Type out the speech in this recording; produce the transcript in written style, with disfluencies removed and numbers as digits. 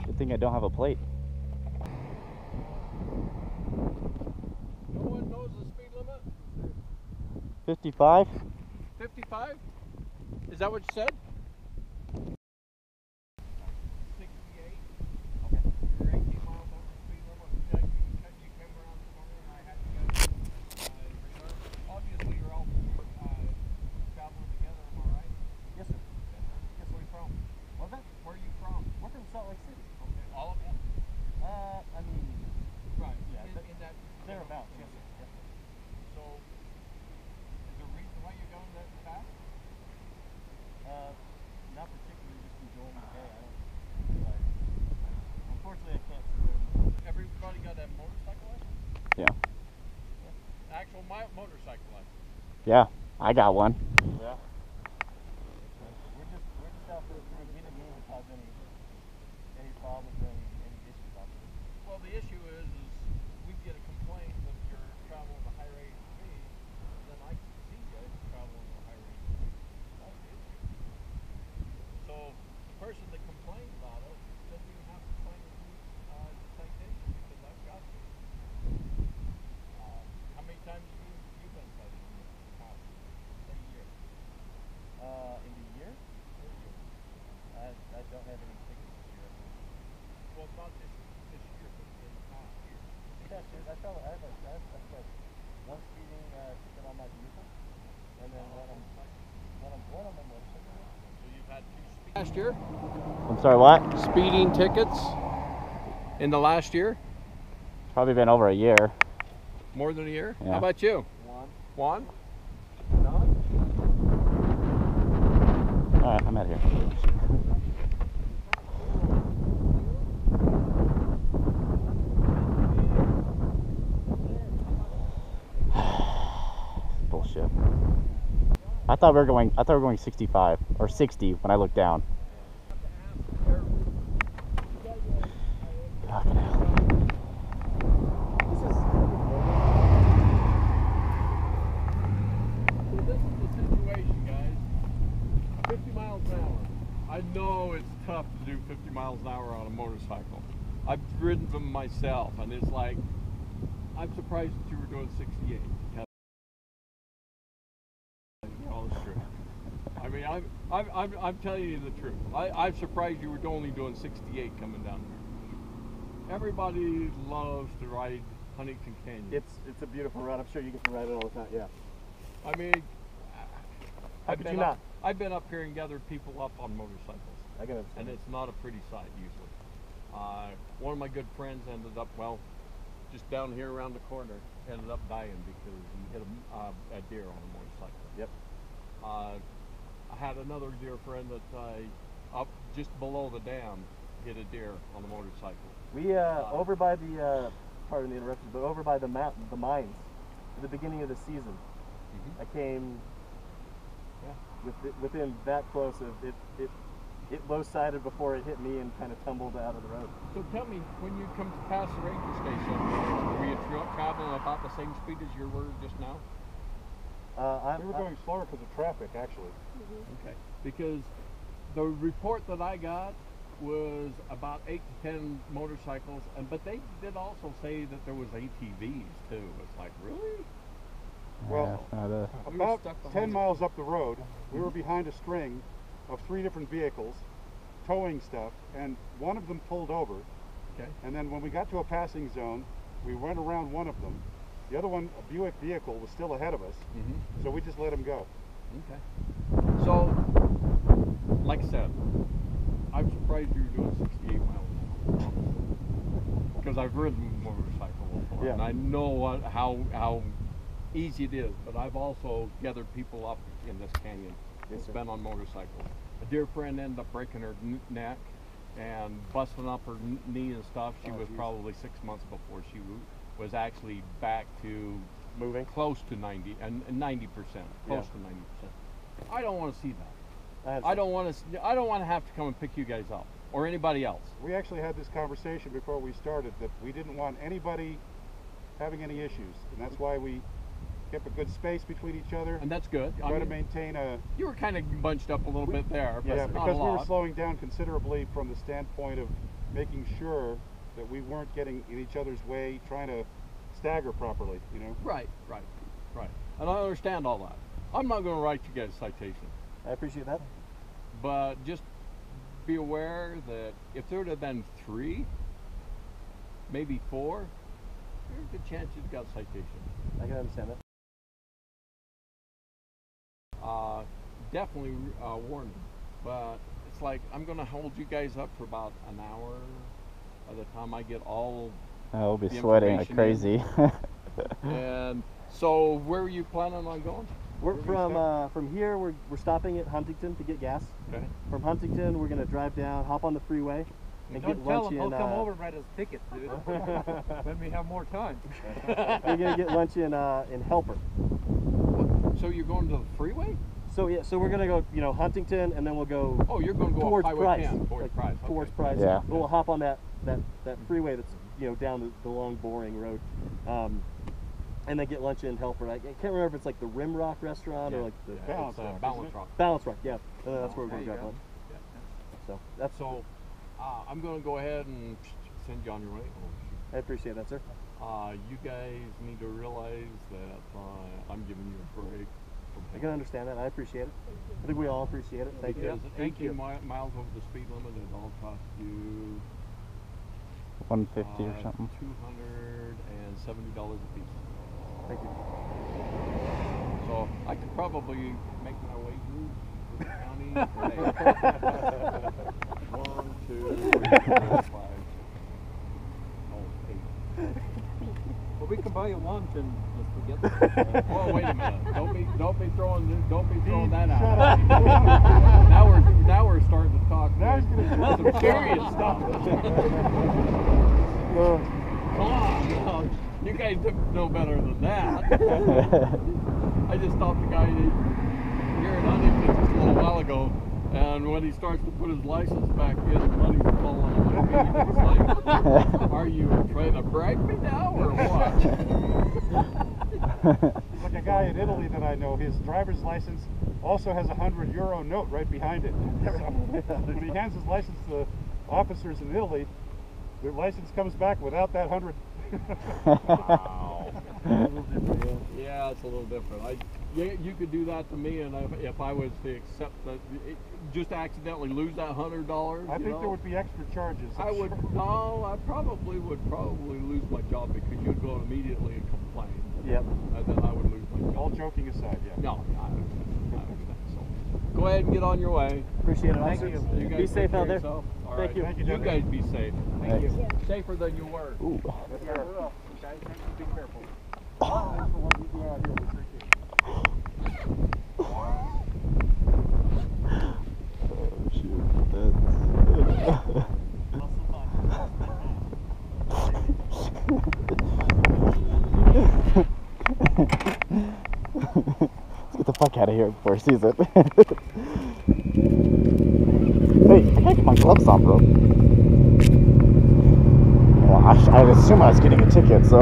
Good thing I don't have a plate. No one knows the speed limit? 55? 55? Is that what you said? 68. Okay. You're 18 miles over the speed limit. You came around the corner and I had to go. Obviously, you're all traveling together, am I right? Yes, sir. Yes, where are you from? What's that? Where are you from? We're from Salt Lake City. Okay. All of you? I mean, right. Yeah, in that thereabouts. Yes, sir. Yes, sir. So, is there a reason why you're going that fast? Not particularly, just enjoying the day. I don't feel like, unfortunately, I can't sit there. Everybody got that motorcycle license? Yeah. Actual motorcycle license? Yeah, I got one. Yeah. We're just out there. We didn't mean to cause any problems or any issues out there. Well, the issue is we get a complaint that you're traveling at a high rate of speed, then I can see you traveling at a high rate of speed. That's the issue. So the person that complained about it doesn't even have to sign the citation because I've got you. How many times have you been cited in the past year? In the year? I don't have any tickets this year. Well, not this year, but in the past year. Past year, I have like one speeding ticket on my vehicle, and then one on my motorcycle. So you've had 2 speeding last year? I'm sorry, what? Speeding tickets in the last year? Probably been over a year. More than a year? Yeah. How about you? One? None? Alright, I'm out of here. Bullshit. I thought we were going 65 or 60 when I looked down. Fucking hell. So this is the situation, guys. 50 miles an hour. I know it's tough to do 50 miles an hour on a motorcycle. I've ridden them myself, and it's like, I'm surprised that you were doing 68. All the truth. I mean, I'm telling you the truth. I'm surprised you were only doing 68 coming down here. Everybody loves to ride Huntington Canyon. It's a beautiful ride. I'm sure you get to ride it all the time. Yeah. I mean, How could you not? I've been up here and gathered people up on motorcycles. I can understand. And it's not a pretty sight usually. One of my good friends ended up, well, just down here around the corner, ended up dying because he hit a deer on a motorcycle. Yep. I had another dear friend that up just below the dam hit a deer on a motorcycle. We over by the pardon the interruption, but over by the mountain, the mines, at the beginning of the season, I came within that close of it low-sided before it hit me and kind of tumbled out of the road. So tell me, when you come past the ranger station, were you traveling about the same speed as you were just now? We were going slower because of traffic, actually. Okay, because the report that I got was about 8 to 10 motorcycles, but they did also say that there was ATVs too. It's like, really? Well, about 10 miles up the road, we were behind a string of 3 different vehicles towing stuff, and one of them pulled over. Okay. And then when we got to a passing zone, we went around one of them. The other one, a Buick vehicle, was still ahead of us, so we just let him go. Okay. So, like I said, I'm surprised you were doing 68 miles an hour. Because I've ridden a motorcycle before, and I know how easy it is, but I've also gathered people up in this canyon. It's been on motorcycles. A dear friend ended up breaking her neck and busting up her knee and stuff. She was probably 6 months before she was actually back to moving close to 90 and 90%, close to 90%. I don't want to see that. I don't want to have to come and pick you guys up or anybody else. We actually had this conversation before we started that we didn't want anybody having any issues, and that's why we kept a good space between each other. And that's good. Try to maintain a... You were kind of bunched up a little bit there, but yeah, not because a we lot. were slowing down considerably from the standpoint of making sure that we weren't getting in each other's way, trying to stagger properly, you know? Right. And I understand all that. I'm not going to write you guys a citation. I appreciate that. But just be aware that if there would have been 3, maybe 4, there's a good chance you've got a citation. I can understand that. Definitely warn them. But it's like I'm going to hold you guys up for about an hour by the time I get all I'll be sweating like crazy. And so where are you planning on going? We're from here. We're stopping at Huntington to get gas. Okay. From Huntington, we're gonna drive down, hop on the freeway, and get lunch in. He'll come over and write us tickets, dude. When we have more time. We're gonna get lunch in Helper. So you're going to the freeway? So yeah, so we're gonna go, you know, Huntington, and then we'll go. Oh, you're going to go towards Highway Price, 10, towards like, Price. Towards Okay. Price. Yeah. We'll hop on that freeway that's, you know, down the long boring road, and then get lunch in Helper. I can't remember if it's like the Rim Rock restaurant or like the Balance Rock. Balance Rock. Balance Rock. Yeah, that's where we're gonna There you grab go. lunch. So that's. So I'm going to go ahead and send you on your way. I appreciate that, sir. You guys need to realize that I'm giving you a break. I can understand that. I appreciate it. I think we all appreciate it. Thank you. Because 18 miles over the speed limit, it all cost you 150 or something. $270 a piece. Thank you. So I could probably make my way through the county. 1, 2, 3, 4, 5. Oh, 8. Well, we can buy you lunch and just forget. Oh, wait a minute! Don't be throwing that out. Shut up. Now we're starting to talk. Now he's gonna some serious stuff. Come on, you guys know better than that. I just stopped the guy here in Huntington just a little while ago, and when he starts to put his license back in, the money's falling on my feet. It's like, are you trying to brag me now or what? Like a guy in Italy that I know, his driver's license also has a €100 note right behind it. So when he hands his license to officers in Italy, the license comes back without that 100. Wow. Yeah, it's a little different. You could do that to me, and if I was to accept that, just accidentally lose that $100. I think there would be extra charges. I would. No, I probably would lose my job because you'd go immediately and complain. Yep. And then I would lose my job. All joking aside, yeah. No, I understand. So, go ahead and get on your way. Appreciate it, Thank officer. you. You guys Be take safe care out of there. yourself. All Thank right. you. Thank you, You Deputy. guys be safe. Thank you. Safer than you were. Ooh. Yes, sir. Guys, be careful. Thanks for what you do out here. We appreciate it. Oh, shoot. That's... Let's get the fuck out of here before he sees it. Hey, I gotta get my gloves on, bro. Well, I assume I was getting a ticket, so...